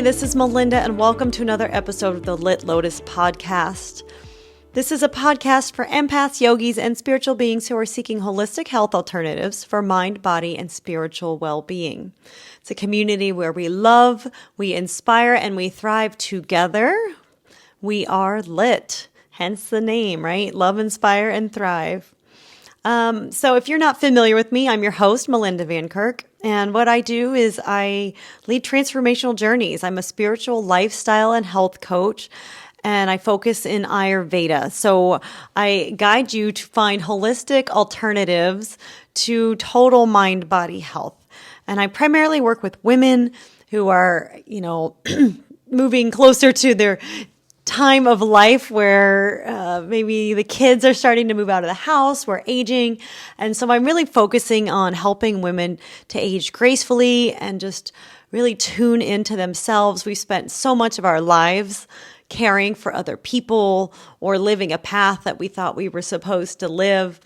this is Melinda, and welcome to another episode of the Lotus podcast. This is a podcast for empaths, yogis, and spiritual beings who are seeking holistic health alternatives for mind, body, and spiritual well-being. It's a community where we love, we inspire, and we thrive together. We are lit, hence the name, right? Love, inspire, and thrive. So if you're not familiar with me, I'm your host, Melinda Van Kirk. And what I do is I lead transformational journeys. I'm a spiritual lifestyle and health coach, and I focus in Ayurveda. So I guide you to find holistic alternatives to total mind-body health. And I primarily work with women who are, moving closer to their time of life where maybe the kids are starting to move out of the house, we're aging. And so I'm really focusing on helping women to age gracefully and just really tune into themselves. We've spent so much of our lives caring for other people or living a path that we thought we were supposed to live.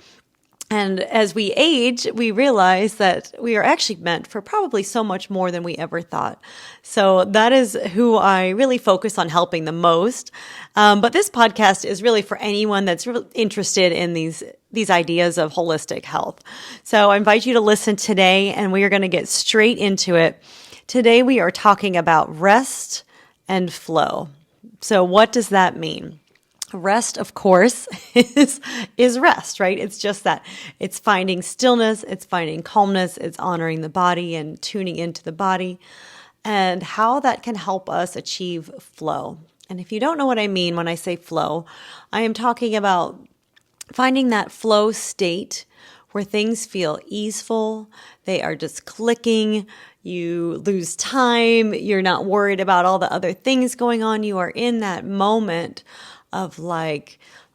And as we age, we realize that we are actually meant for probably so much more than we ever thought. So that is who I really focus on helping the most. But this podcast is really for anyone that's really interested in these ideas of holistic health. So I invite you to listen today, and we are going to get straight into it. Today we are talking about rest and flow. So what does that mean? Rest, of course, is rest, right? It's just that. It's finding stillness, it's finding calmness, it's honoring the body and tuning into the body, and how that can help us achieve flow. And if you don't know what I mean when I say flow, I am talking about finding that flow state where things feel easeful, they are just clicking, you lose time, you're not worried about all the other things going on, you are in that moment of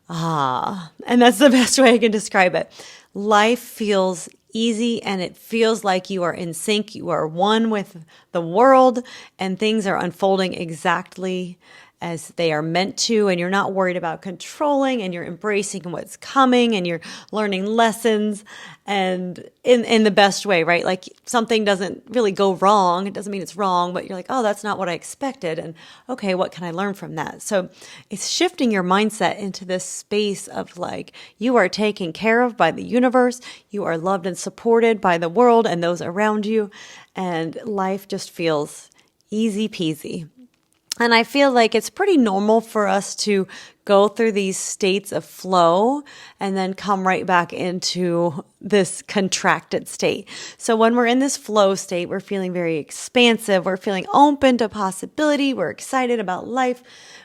and that's the best way I can describe it. Life feels easy and it feels like you are in sync. You are one with the world and things are unfolding exactly as they are meant to, and you're not worried about controlling, and you're embracing what's coming, and you're learning lessons, and in the best way, right? Like something doesn't really go wrong. It doesn't mean it's wrong, but you're like, oh, that's not what I expected. And okay, what can I learn from that? So it's shifting your mindset into this space of you are taken care of by the universe. You are loved and supported by the world and those around you. And life just feels easy peasy. And I feel like it's pretty normal for us to go through these states of flow and then come right back into this contracted state. So when we're in this flow state, we're feeling very expansive. We're feeling open to possibility. We're excited about life.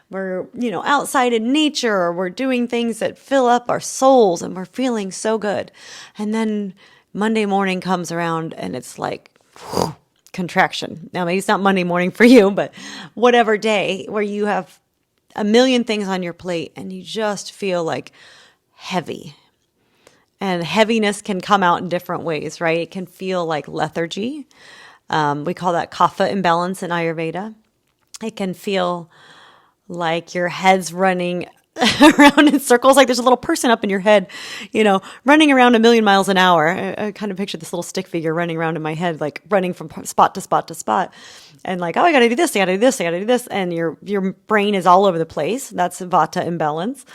We're, outside in nature, or we're doing things that fill up our souls and we're feeling so good. And then Monday morning comes around and it's like, whew, contraction. Now, maybe it's not Monday morning for you, but whatever day where you have a million things on your plate and you just feel heavy. And heaviness can come out in different ways, right? It can feel like lethargy. We call that kapha imbalance in Ayurveda. It can feel like your head's running around in circles, like there's a little person up in your head, running around a million miles an hour. I kind of picture this little stick figure running around in my head, running from spot to spot to spot. And oh, I got to do this, I got to do this, I got to do this. And your brain is all over the place. That's vata imbalance.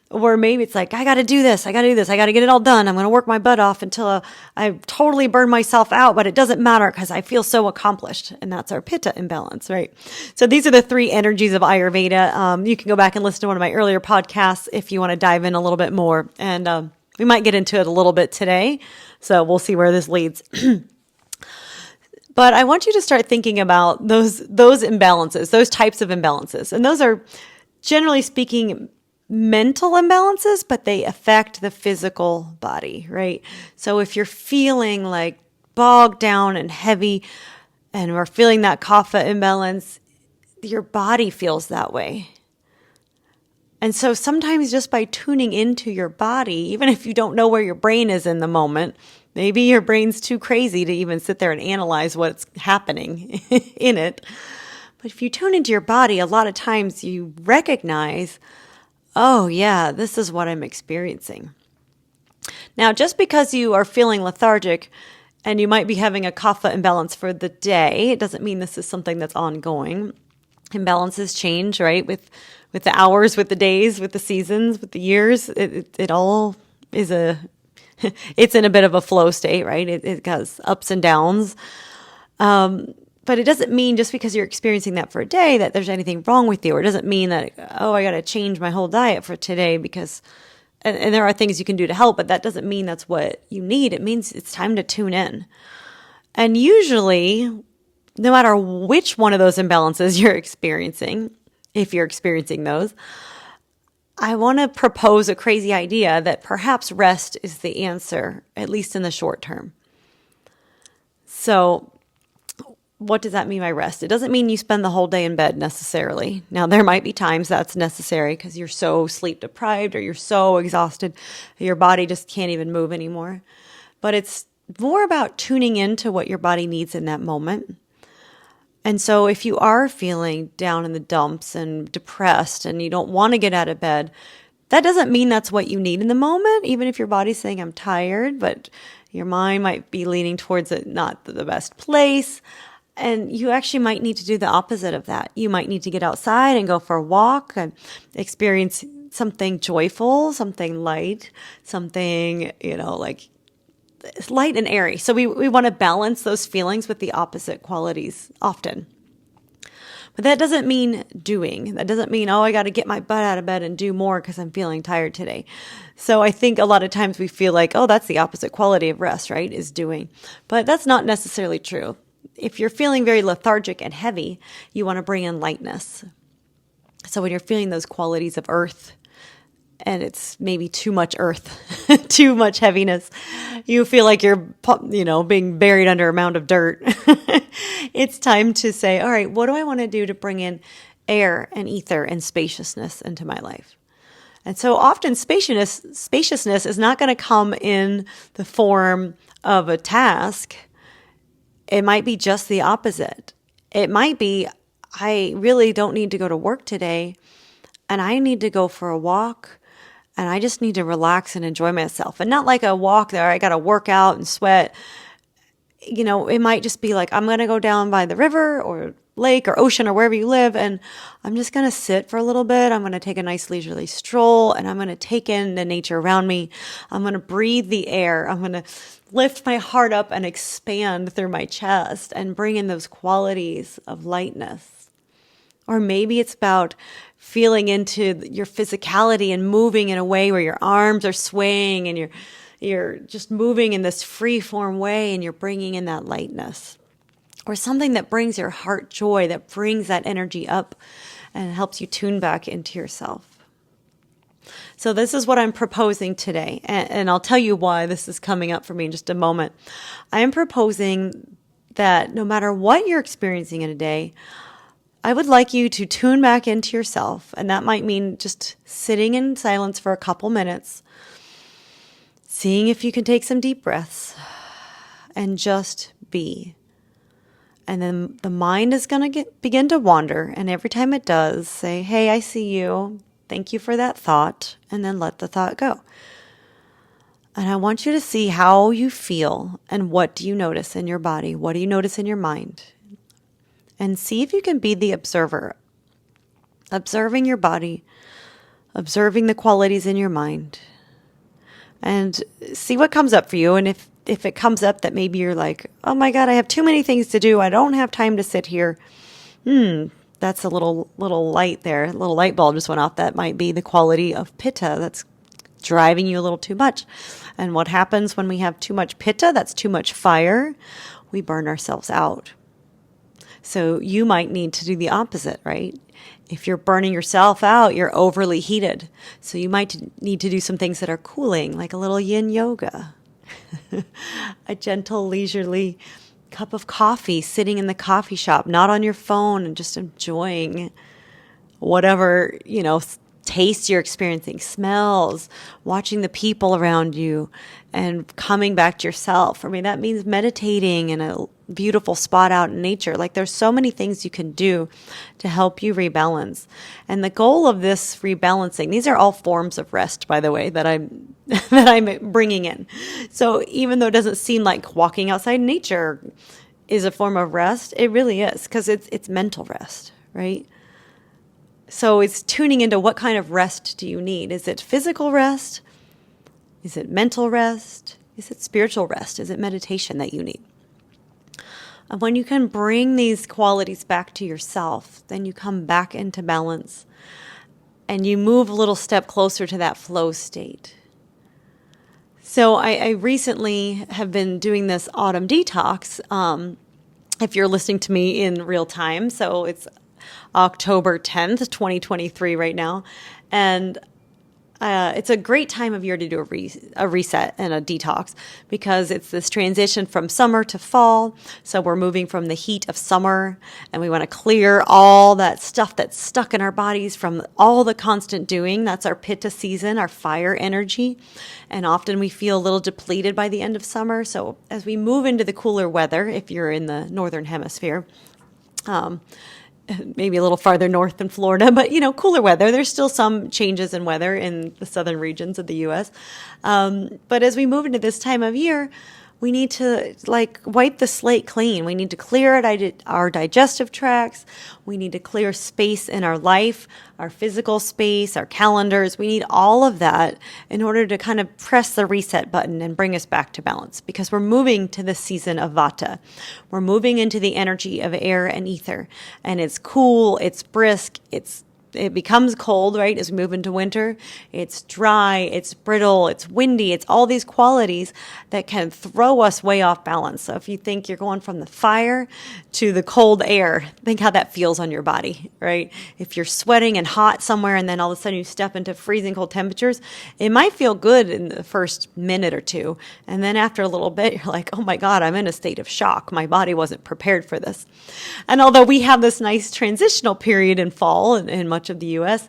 Or maybe it's I got to do this, I got to do this, I got to get it all done. I'm going to work my butt off until I totally burn myself out, but it doesn't matter because I feel so accomplished. And that's our pitta imbalance, right? So these are the three energies of Ayurveda. You can go back and listen to one of my earlier podcasts if you want to dive in a little bit more. And we might get into it a little bit today. So we'll see where this leads. But I want you to start thinking about those imbalances, those types of imbalances. And those are, generally speaking, mental imbalances, but they affect the physical body, right? So if you're feeling bogged down and heavy and we're feeling that kapha imbalance, your body feels that way. And so sometimes just by tuning into your body, even if you don't know where your brain is in the moment, maybe your brain's too crazy to even sit there and analyze what's happening in it. But if you tune into your body, a lot of times you recognize, oh yeah, this is what I'm experiencing. Now, just because you are feeling lethargic And you might be having a kapha imbalance for the day. It doesn't mean this is something that's ongoing. Imbalances change, right? With the hours, with the days, with the seasons, with the years. It all is it's in a bit of a flow state, right? It has ups and downs. But it doesn't mean just because you're experiencing that for a day that there's anything wrong with you. Or it doesn't mean that, oh, I got to change my whole diet for today because, and there are things you can do to help, but that doesn't mean that's what you need. It means it's time to tune in. And usually, no matter which one of those imbalances you're experiencing, if you're experiencing those, I want to propose a crazy idea that perhaps rest is the answer, at least in the short term. So, what does that mean by rest? It doesn't mean you spend the whole day in bed necessarily. Now, there might be times that's necessary because you're so sleep deprived or you're so exhausted, your body just can't even move anymore. But it's more about tuning into what your body needs in that moment. And so if you are feeling down in the dumps and depressed and you don't want to get out of bed, that doesn't mean that's what you need in the moment, even if your body's saying, I'm tired, but your mind might be leaning towards it, not the best place. And you actually might need to do the opposite of that. You might need to get outside and go for a walk and experience something joyful, something light, something, like light and airy. So we want to balance those feelings with the opposite qualities often. But that doesn't mean doing. That doesn't mean, I got to get my butt out of bed and do more because I'm feeling tired today. So I think a lot of times we feel like, that's the opposite quality of rest, right? Is doing. But that's not necessarily true. If you're feeling very lethargic and heavy, you want to bring in lightness. So when you're feeling those qualities of earth, and it's maybe too much earth, too much heaviness, you feel like you're, being buried under a mound of dirt. It's time to say, all right, what do I want to do to bring in air and ether and spaciousness into my life? And so often spaciousness is not going to come in the form of a task. It might be just the opposite. It might be, I really don't need to go to work today, and I need to go for a walk, and I just need to relax and enjoy myself. And not like a walk there, I got to work out and sweat. It might just be like, I'm going to go down by the river or lake or ocean or wherever you live, and I'm just going to sit for a little bit. I'm going to take a nice leisurely stroll, and I'm going to take in the nature around me. I'm going to breathe the air. I'm going to lift my heart up and expand through my chest and bring in those qualities of lightness. Or maybe it's about feeling into your physicality and moving in a way where your arms are swaying and you're just moving in this free form way and you're bringing in that lightness. Or something that brings your heart joy, that brings that energy up and helps you tune back into yourself. So this is what I'm proposing today, and I'll tell you why this is coming up for me in just a moment. I am proposing that no matter what you're experiencing in a day, I would like you to tune back into yourself, and that might mean just sitting in silence for a couple minutes, seeing if you can take some deep breaths, and just be. And then the mind is going to begin to wander, and every time it does, say, hey, I see you. Thank you for that thought, and then let the thought go. And I want you to see how you feel and what do you notice in your body? What do you notice in your mind? And see if you can be the observer, observing your body, observing the qualities in your mind, and see what comes up for you. And if it comes up that maybe you're like, oh my God, I have too many things to do. I don't have time to sit here. That's a little light there. A little light bulb just went off. That might be the quality of pitta that's driving you a little too much. And what happens when we have too much pitta, that's too much fire, we burn ourselves out. So you might need to do the opposite, right? If you're burning yourself out, you're overly heated. So you might need to do some things that are cooling, like a little yin yoga, a gentle, leisurely cup of coffee, sitting in the coffee shop, not on your phone, and just enjoying whatever, taste you're experiencing, smells, watching the people around you, and coming back to yourself. I mean, that means meditating in a beautiful spot out in nature. Like there's so many things you can do to help you rebalance. And the goal of this rebalancing, these are all forms of rest, by the way, that I'm that I'm bringing in. So even though it doesn't seem like walking outside in nature is a form of rest, it really is, because it's mental rest, right? So it's tuning into what kind of rest do you need? Is it physical rest? Is it mental rest? Is it spiritual rest? Is it meditation that you need? And when you can bring these qualities back to yourself, then you come back into balance and you move a little step closer to that flow state. So I recently have been doing this autumn detox. If you're listening to me in real time, so it's October 10th, 2023 right now. And it's a great time of year to do a reset and a detox, because it's this transition from summer to fall. So we're moving from the heat of summer, and we want to clear all that stuff that's stuck in our bodies from all the constant doing. That's our pitta season, our fire energy. And often we feel a little depleted by the end of summer. So as we move into the cooler weather, if you're in the northern hemisphere, maybe a little farther north than Florida, but cooler weather. There's still some changes in weather in the southern regions of the U.S. But as we move into this time of year, we need to wipe the slate clean. We need to clear our digestive tracts. We need to clear space in our life, our physical space, our calendars. We need all of that in order to kind of press the reset button and bring us back to balance, because we're moving to the season of Vata. We're moving into the energy of air and ether, and it's cool, it's brisk, it becomes cold, right, as we move into winter. It's dry, it's brittle, it's windy. It's all these qualities that can throw us way off balance. So if you think you're going from the fire to the cold air, think how that feels on your body, right? If you're sweating and hot somewhere and then all of a sudden you step into freezing cold temperatures, it might feel good in the first minute or two. And then after a little bit, you're like, oh my God, I'm in a state of shock. My body wasn't prepared for this. And although we have this nice transitional period in fall in much of the U.S.,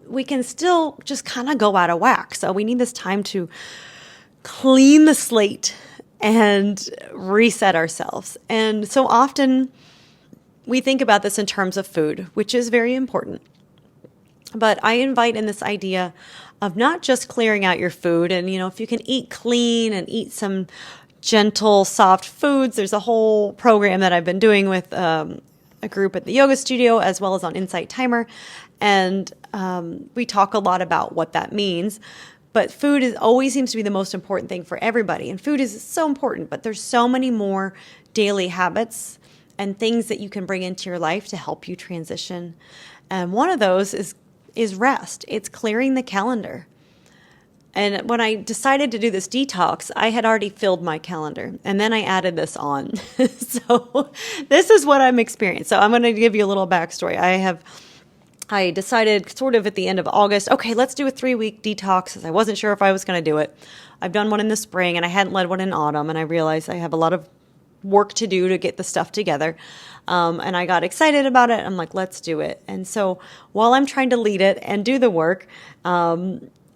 we can still just kind of go out of whack. So we need this time to clean the slate and reset ourselves. And so often we think about this in terms of food, which is very important. But I invite in this idea of not just clearing out your food. And, if you can eat clean and eat some gentle, soft foods, there's a whole program that I've been doing with a group at the yoga studio, as well as on Insight Timer. And we talk a lot about what that means. But food always seems to be the most important thing for everybody. And food is so important, but there's so many more daily habits and things that you can bring into your life to help you transition. And one of those is rest. It's clearing the calendar. And when I decided to do this detox, I had already filled my calendar. And then I added this on. So this is what I'm experiencing. So I'm going to give you a little backstory. I decided sort of at the end of August, okay, let's do a 3-week detox. I wasn't sure if I was going to do it. I've done one in the spring and I hadn't led one in autumn. And I realized I have a lot of work to do to get the stuff together. And I got excited about it. I'm like, let's do it. And so while I'm trying to lead it and do the work,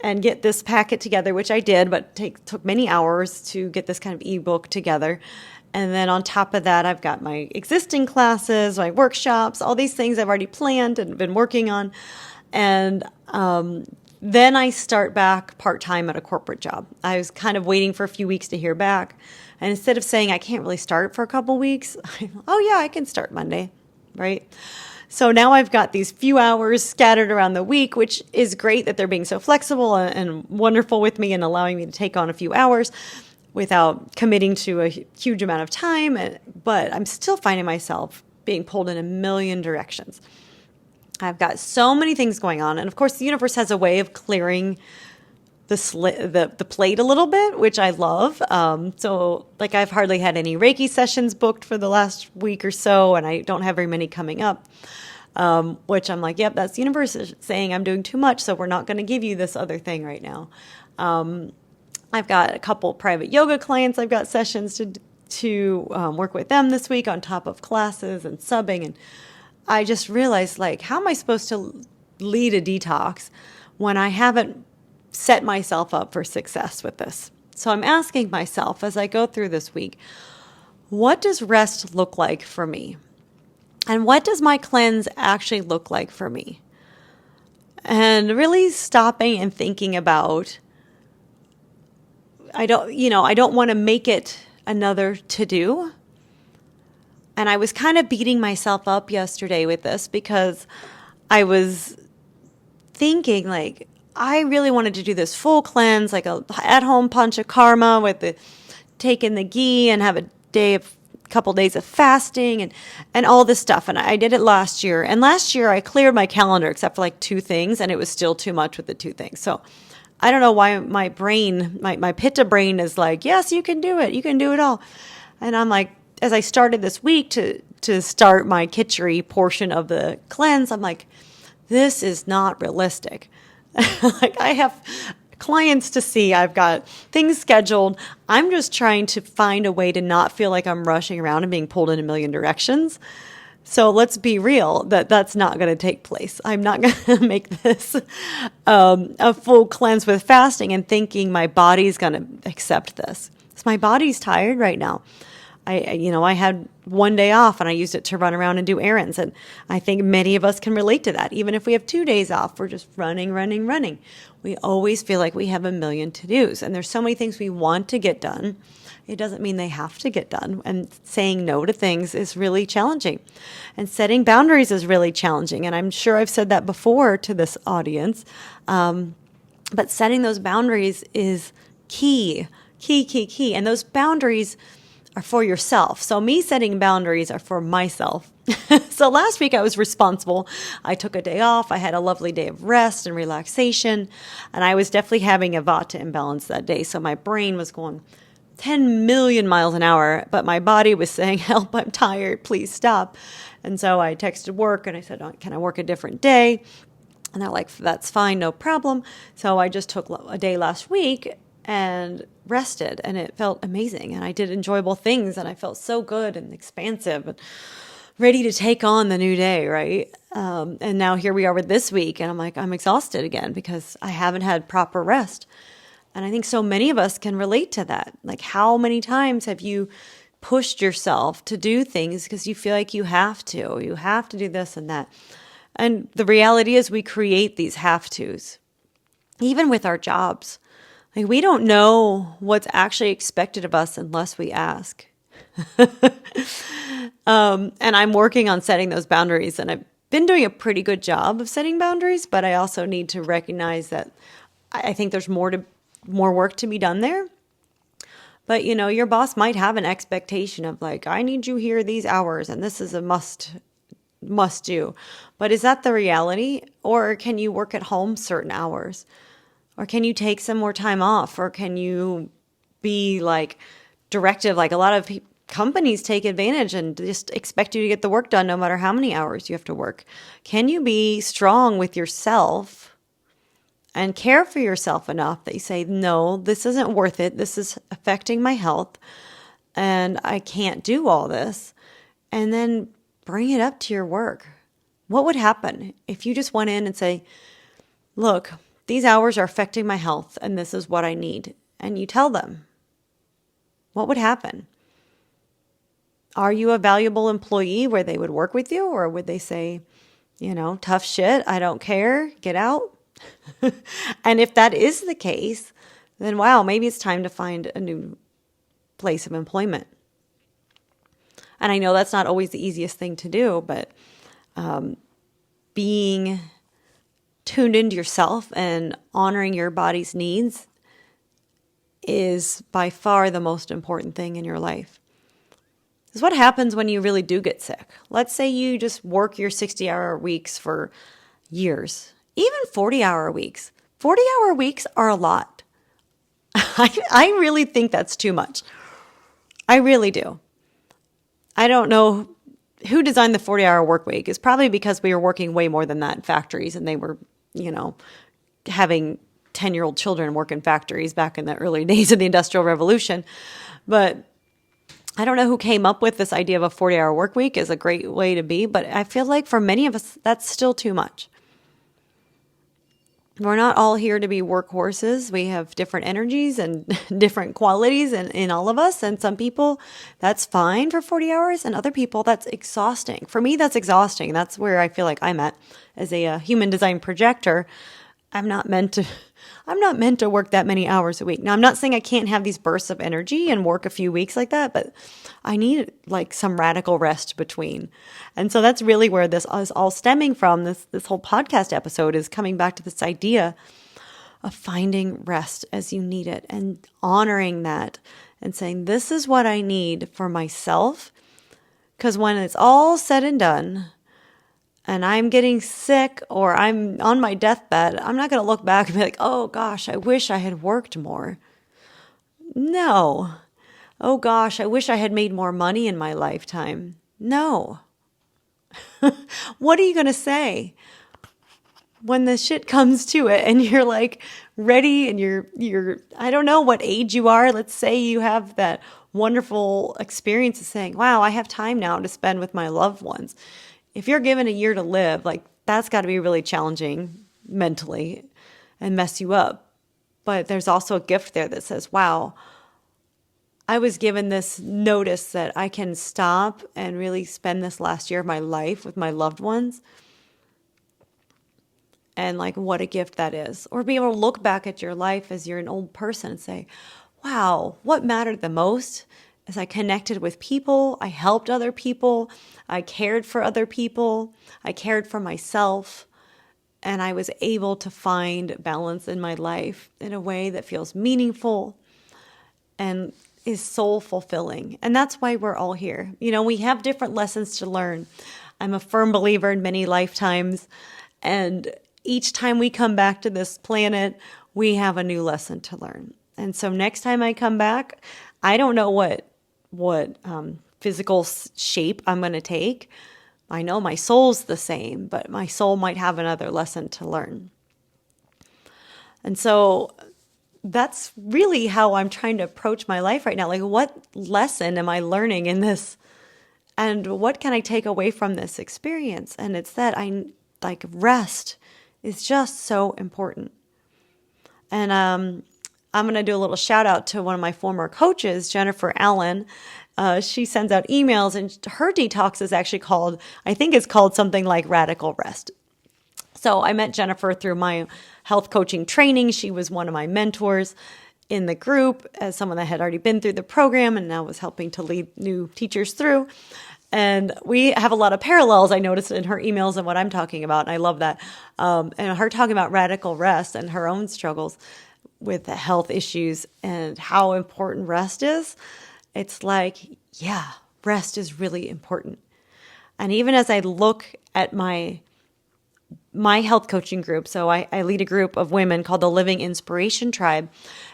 and get this packet together, which I did, but took many hours to get this kind of ebook together. And then on top of that, I've got my existing classes, my workshops, all these things I've already planned and been working on. And then I start back part-time at a corporate job. I was kind of waiting for a few weeks to hear back. And instead of saying I can't really start for a couple weeks, oh yeah, I can start Monday, right? So now I've got these few hours scattered around the week, which is great that they're being so flexible and wonderful with me and allowing me to take on a few hours without committing to a huge amount of time. But I'm still finding myself being pulled in a million directions. I've got so many things going on. And of course, the universe has a way of clearing the plate a little bit, which I love. So I've hardly had any Reiki sessions booked for the last week or so, and I don't have very many coming up, which I'm like, yep, that's the universe saying I'm doing too much, so we're not going to give you this other thing right now. I've got a couple private yoga clients. I've got sessions to work with them this week on top of classes and subbing. And I just realized, how am I supposed to lead a detox when I haven't set myself up for success with this? So I'm asking myself as I go through this week, what does rest look like for me? And what does my cleanse actually look like for me? And really stopping and thinking about, I don't want to make it another to-do. And I was kind of beating myself up yesterday with this because I was thinking like, I really wanted to do this full cleanse, like a at-home pancha karma with taking the ghee and have a couple days of fasting and all this stuff. And I did it last year. And last year I cleared my calendar except for like 2 things, and it was still too much with the 2 things. So I don't know why my brain, my pitta brain is like, yes, you can do it. You can do it all. And I'm like, as I started this week to start my kitchery portion of the cleanse, I'm like, this is not realistic. Like I have clients to see. I've got things scheduled. I'm just trying to find a way to not feel like I'm rushing around and being pulled in a million directions. So let's be real that's not going to take place. I'm not going to make this a full cleanse with fasting and thinking my body's going to accept this. So my body's tired right now. I had 1 day off and I used it to run around and do errands. And I think many of us can relate to that. Even if we have 2 days off, we're just running. We always feel like we have a million to-dos. And there's so many things we want to get done. It doesn't mean they have to get done. And saying no to things is really challenging. And setting boundaries is really challenging. And I'm sure I've said that before to this audience. But setting those boundaries is key. And those boundaries are for yourself. So me setting boundaries are for myself. So last week I was responsible. I took a day off. I had a lovely day of rest and relaxation. And I was definitely having a vata imbalance that day. So my brain was going 10 million miles an hour, but my body was saying, help, I'm tired, please stop. And so I texted work and I said, can I work a different day? And they're like, that's fine, no problem. So I just took a day last week and rested, and it felt amazing. And I did enjoyable things, and I felt so good and expansive and ready to take on the new day, right? And now here we are with this week, and I'm like, I'm exhausted again because I haven't had proper rest. And I think so many of us can relate to that. Like, how many times have you pushed yourself to do things because you feel like you have to? You have to do this and that. And the reality is we create these have-tos, even with our jobs. Like, we don't know what's actually expected of us unless we ask. And I'm working on setting those boundaries, and I've been doing a pretty good job of setting boundaries, but I also need to recognize that I think there's more work to be done there. But, your boss might have an expectation of like, I need you here these hours, and this is a must do. But is that the reality? Or can you work at home certain hours? Or can you take some more time off? Or can you be like directive? Like a lot of companies take advantage and just expect you to get the work done no matter how many hours you have to work. Can you be strong with yourself and care for yourself enough that you say, no, this isn't worth it. This is affecting my health and I can't do all this. And then bring it up to your work. What would happen if you just went in and say, look, these hours are affecting my health and this is what I need. And you tell them, what would happen? Are you a valuable employee where they would work with you? Or would they say, tough shit, I don't care, get out? And if that is the case, then wow, maybe it's time to find a new place of employment. And I know that's not always the easiest thing to do, but being tuned into yourself and honoring your body's needs is by far the most important thing in your life. Because what happens when you really do get sick? Let's say you just work your 60-hour weeks for years, even 40-hour weeks. 40-hour weeks are a lot. I really think that's too much. I really do. I don't know who designed the 40-hour work week. It's probably because we were working way more than that in factories, and they were, having 10-year-old children work in factories back in the early days of the Industrial Revolution. But I don't know who came up with this idea of a 40-hour work week is a great way to be, but I feel like for many of us, that's still too much. We're not all here to be workhorses. We have different energies and different qualities in all of us. And some people, that's fine for 40 hours. And other people, that's exhausting. For me, that's exhausting. That's where I feel like I'm at as a human design projector. I'm not meant to work that many hours a week. Now, I'm not saying I can't have these bursts of energy and work a few weeks like that, but I need like some radical rest between. And so that's really where this is all stemming from. This whole podcast episode is coming back to this idea of finding rest as you need it and honoring that and saying, this is what I need for myself. Because when it's all said and done, and I'm getting sick or I'm on my deathbed, I'm not going to look back and be like, oh gosh, I wish I had worked more. No. Oh gosh, I wish I had made more money in my lifetime. No. What are you going to say when the shit comes to it and you're like ready and you're I don't know what age you are. Let's say you have that wonderful experience of saying, wow, I have time now to spend with my loved ones. If you're given a year to live, like that's got to be really challenging mentally and mess you up. But there's also a gift there that says, wow, I was given this notice that I can stop and really spend this last year of my life with my loved ones. And like what a gift that is. Or be able to look back at your life as you're an old person and say, wow, what mattered the most? As I connected with people, I helped other people, I cared for other people, I cared for myself, and I was able to find balance in my life in a way that feels meaningful and is soul fulfilling. And that's why we're all here. You know, we have different lessons to learn. I'm a firm believer in many lifetimes, and each time we come back to this planet, we have a new lesson to learn. And so next time I come back, I don't know what physical shape I'm going to take. I know my soul's the same, but my soul might have another lesson to learn. And so that's really how I'm trying to approach my life right now. Like, what lesson am I learning in this? And what can I take away from this experience? And it's that rest is just so important. And I'm going to do a little shout out to one of my former coaches, Jennifer Allen. She sends out emails, and her detox is actually I think it's called something like Radical Rest. So I met Jennifer through my health coaching training. She was one of my mentors in the group as someone that had already been through the program and now was helping to lead new teachers through. And we have a lot of parallels, I noticed in her emails and what I'm talking about. And I love that. And her talking about radical rest and her own struggles with the health issues and how important rest is. It's like, yeah, rest is really important. And even as I look at my health coaching group, so I lead a group of women called the Living Inspiration Tribe,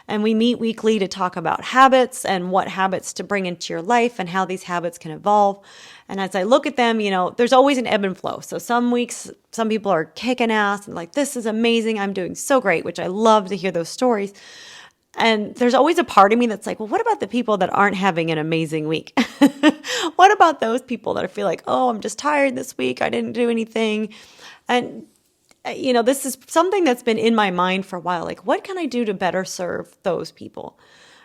and we meet weekly to talk about habits and what habits to bring into your life and how these habits can evolve. And as I look at them, you know, there's always an ebb and flow. So some weeks, some people are kicking ass and like, this is amazing, I'm doing so great, which I love to hear those stories. And there's always a part of me that's like, well, what about the people that aren't having an amazing week? What about those people that feel like, oh, I'm just tired this week, I didn't do anything? And, you know, this is something that's been in my mind for a while. Like, what can I do to better serve those people?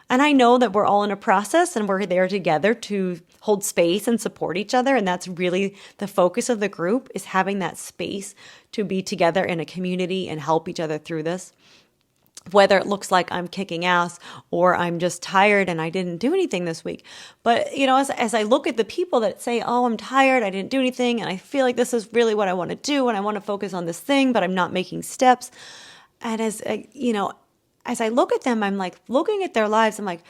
And I know that we're all in a process and we're there together to hold space and support each other. And that's really the focus of the group, is having that space to be together in a community and help each other through this. Whether it looks like I'm kicking ass or I'm just tired and I didn't do anything this week. But, you know, as I look at the people that say, oh, I'm tired, I didn't do anything, and I feel like this is really what I want to do, and I want to focus on this thing, but I'm not making steps. And as I look at them, I'm like looking at their lives, I'm like,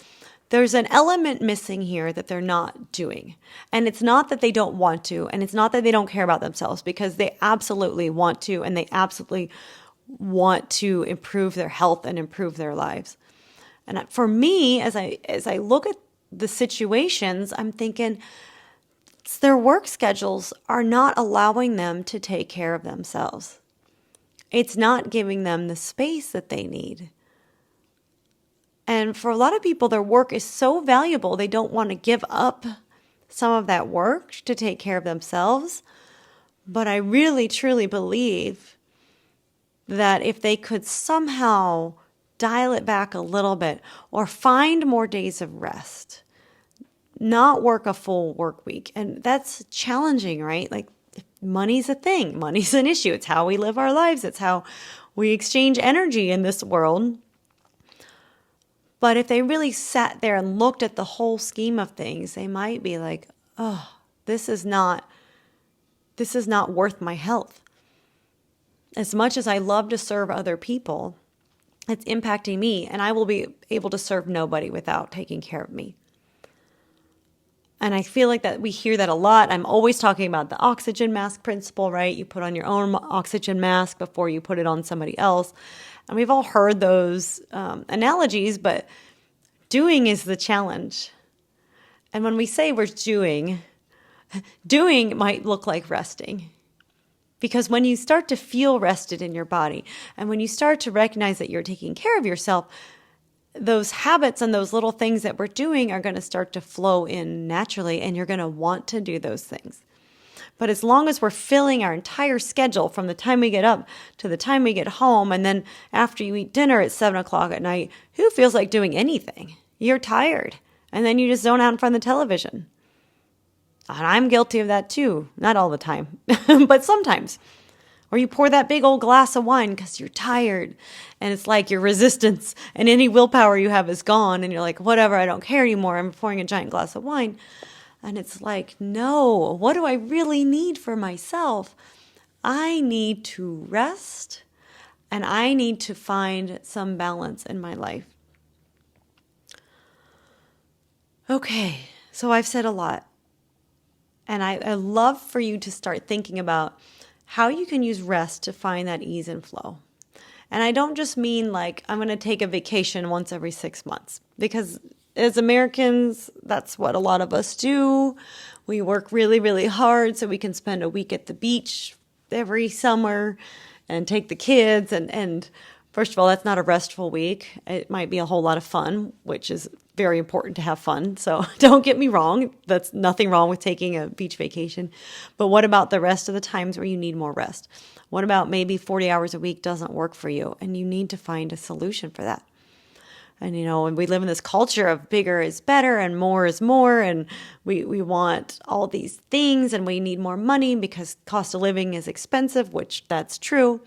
there's an element missing here that they're not doing. And it's not that they don't want to, and it's not that they don't care about themselves, because they absolutely want to, and they absolutely want to improve their health and improve their lives. And for me, as I look at the situations, I'm thinking their work schedules are not allowing them to take care of themselves. It's not giving them the space that they need. And for a lot of people, their work is so valuable, they don't want to give up some of that work to take care of themselves. But I really, truly believe that if they could somehow dial it back a little bit or find more days of rest, not work a full work week. And that's challenging, right? Like money's a thing. Money's an issue. It's how we live our lives. It's how we exchange energy in this world. But if they really sat there and looked at the whole scheme of things, they might be like, oh, this is not worth my health. As much as I love to serve other people, it's impacting me, and I will be able to serve nobody without taking care of me. And I feel like that we hear that a lot. I'm always talking about the oxygen mask principle, right? You put on your own oxygen mask before you put it on somebody else. And we've all heard those analogies, but doing is the challenge. And when we say we're doing might look like resting. Because when you start to feel rested in your body, and when you start to recognize that you're taking care of yourself, those habits and those little things that we're doing are going to start to flow in naturally, and you're going to want to do those things. But as long as we're filling our entire schedule from the time we get up to the time we get home, and then after you eat dinner at 7 o'clock at night, who feels like doing anything? You're tired. And then you just zone out in front of the television. And I'm guilty of that too. Not all the time, but sometimes. Or you pour that big old glass of wine because you're tired. And it's like your resistance and any willpower you have is gone. And you're like, whatever, I don't care anymore. I'm pouring a giant glass of wine. And it's like, no, what do I really need for myself? I need to rest, and I need to find some balance in my life. Okay, so I've said a lot. And I love for you to start thinking about how you can use rest to find that ease and flow. And I don't just mean like I'm going to take a vacation once every 6 months, because as Americans, that's what a lot of us do. We work really, really hard so we can spend a week at the beach every summer and take the kids. And first of all, that's not a restful week. It might be a whole lot of fun, which is very important to have fun. So don't get me wrong. That's nothing wrong with taking a beach vacation. But what about the rest of the times where you need more rest? What about maybe 40 hours a week doesn't work for you and you need to find a solution for that? And, and we live in this culture of bigger is better and more is more. And we want all these things and we need more money because cost of living is expensive, which that's true.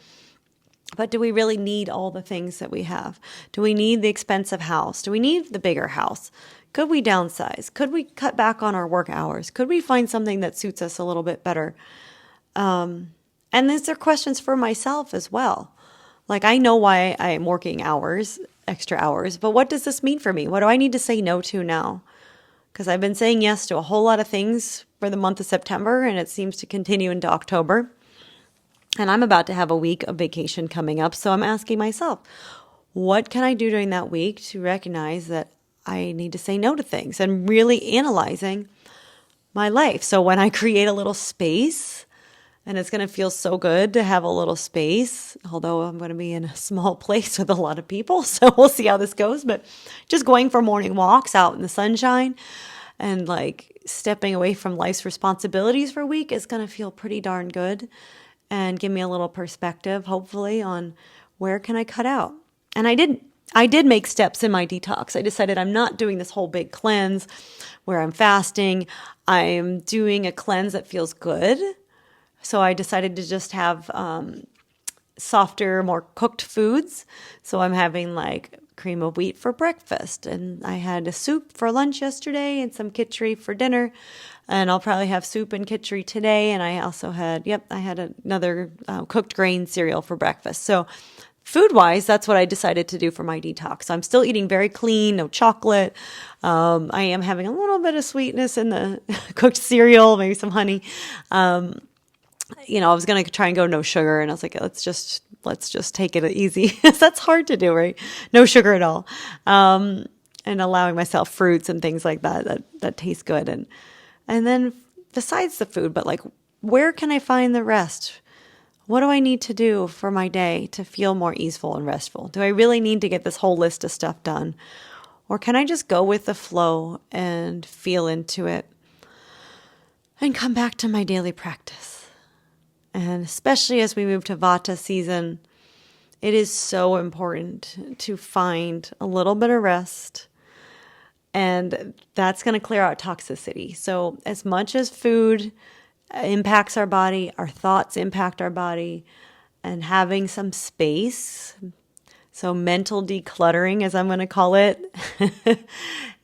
But do we really need all the things that we have? Do we need the expensive house? Do we need the bigger house? Could we downsize? Could we cut back on our work hours? Could we find something that suits us a little bit better? And these are questions for myself as well. Like, I know why I'm working extra hours, but what does this mean for me? What do I need to say no to now? Because I've been saying yes to a whole lot of things for the month of September, and it seems to continue into October. And I'm about to have a week of vacation coming up, so I'm asking myself, what can I do during that week to recognize that I need to say no to things, and really analyzing my life. So when I create a little space, and it's going to feel so good to have a little space, although I'm going to be in a small place with a lot of people, so we'll see how this goes. But just going for morning walks out in the sunshine and like stepping away from life's responsibilities for a week is going to feel pretty darn good and give me a little perspective, hopefully, on where can I cut out. And I did make steps in my detox. I decided I'm not doing this whole big cleanse where I'm fasting. I'm doing a cleanse that feels good. So I decided to just have softer, more cooked foods. So I'm having like cream of wheat for breakfast. And I had a soup for lunch yesterday and some khichdi for dinner. And I'll probably have soup and khichdi today. And I also had, I had another cooked grain cereal for breakfast. So food-wise, that's what I decided to do for my detox. I'm still eating very clean, no chocolate. I am having a little bit of sweetness in the cooked cereal, maybe some honey. I was going to try and go no sugar, and I was like, let's just take it easy. That's hard to do, right? No sugar at all. And allowing myself fruits and things like that taste good. And then besides the food, but like, where can I find the rest? What do I need to do for my day to feel more easeful and restful? Do I really need to get this whole list of stuff done? Or can I just go with the flow and feel into it and come back to my daily practice? And especially as we move to Vata season, It is so important to find a little bit of rest, and that's going to clear out toxicity. So as much as food impacts our body, our thoughts impact our body, and having some space, so mental decluttering, as I'm going to call it,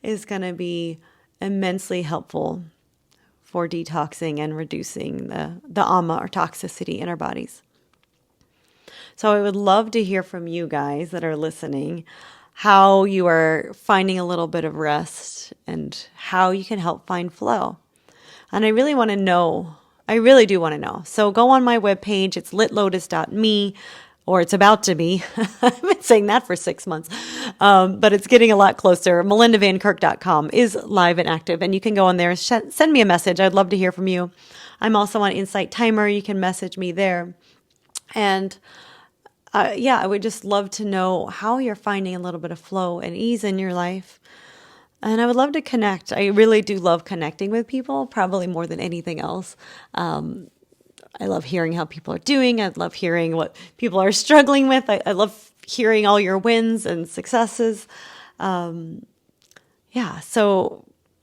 is going to be immensely helpful for detoxing and reducing the ama, or toxicity, in our bodies. So I would love to hear from you guys that are listening, how you are finding a little bit of rest and how you can help find flow. And I really want to know, I really do want to know. So go on my webpage, it's litlotus.me, or it's about to be. I've been saying that for 6 months, but it's getting a lot closer. melindavankirk.com is live and active, and you can go on there, send me a message. I'd love to hear from you. I'm also on Insight Timer. You can message me there. And I would just love to know how you're finding a little bit of flow and ease in your life. And I would love to connect. I really do love connecting with people, probably more than anything else. I love hearing how people are doing. I love hearing what people are struggling with. I love hearing all your wins and successes. So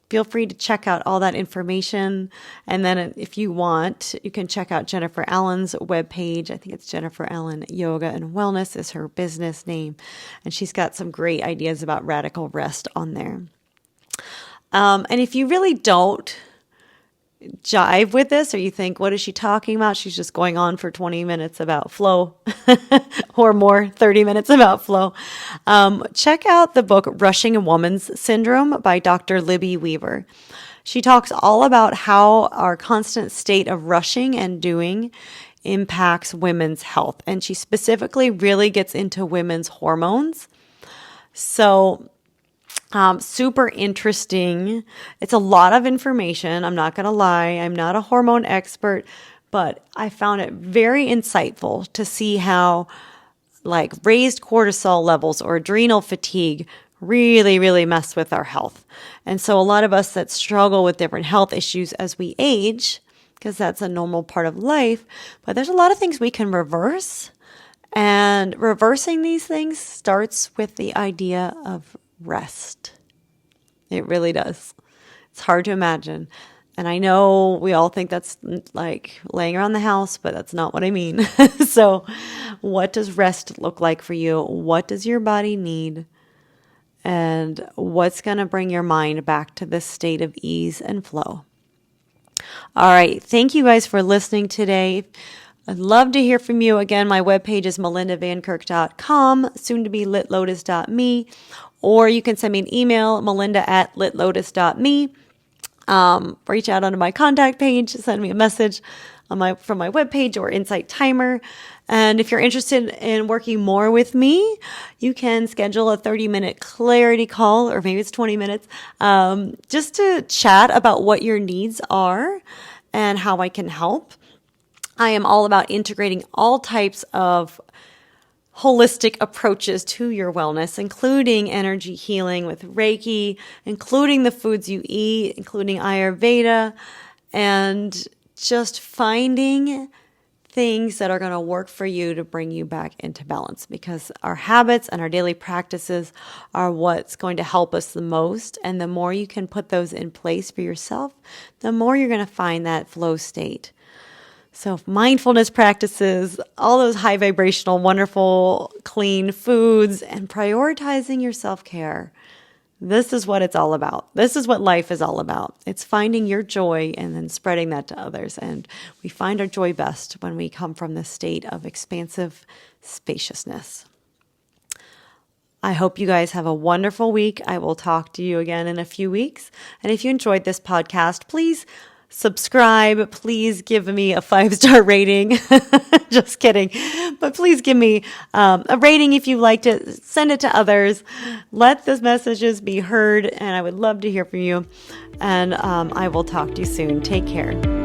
feel free to check out all that information. And then if you want, you can check out Jennifer Allen's webpage. I think it's Jennifer Allen Yoga and Wellness is her business name. And she's got some great ideas about radical rest on there. And if you really don't jive with this, or you think, what is she talking about? She's just going on for 20 minutes about flow or more, 30 minutes about flow. Check out the book, Rushing a Woman's Syndrome by Dr. Libby Weaver. She talks all about how our constant state of rushing and doing impacts women's health. And she specifically really gets into women's hormones. So super interesting. It's a lot of information. I'm not going to lie. I'm not a hormone expert, but I found it very insightful to see how raised cortisol levels or adrenal fatigue really, really mess with our health. And so a lot of us that struggle with different health issues as we age, because that's a normal part of life, but there's a lot of things we can reverse. And reversing these things starts with the idea of rest. It really does. It's hard to imagine. And I know we all think that's like laying around the house, but that's not what I mean. So what does rest look like for you? What does your body need? And what's going to bring your mind back to this state of ease and flow? All right. Thank you guys for listening today. I'd love to hear from you. Again, my webpage is melindavankirk.com, soon to be litlotus.me, or you can send me an email, melinda@litlotus.me. Reach out onto my contact page, send me a message from my webpage or Insight Timer. And if you're interested in working more with me, you can schedule a 30-minute clarity call, or maybe it's 20 minutes, just to chat about what your needs are and how I can help. I am all about integrating all types of holistic approaches to your wellness, including energy healing with Reiki, including the foods you eat, including Ayurveda, and just finding things that are going to work for you to bring you back into balance, because our habits and our daily practices are what's going to help us the most. And the more you can put those in place for yourself, the more you're going to find that flow state. So mindfulness practices, all those high vibrational, wonderful, clean foods, and prioritizing your self-care. This is what it's all about. This is what life is all about. It's finding your joy and then spreading that to others. And we find our joy best when we come from this state of expansive spaciousness. I hope you guys have a wonderful week. I will talk to you again in a few weeks. And if you enjoyed this podcast, please subscribe. Please give me a 5-star rating. Just kidding. But please give me a rating if you liked it. Send it to others. Let these messages be heard. And I would love to hear from you. And I will talk to you soon. Take care.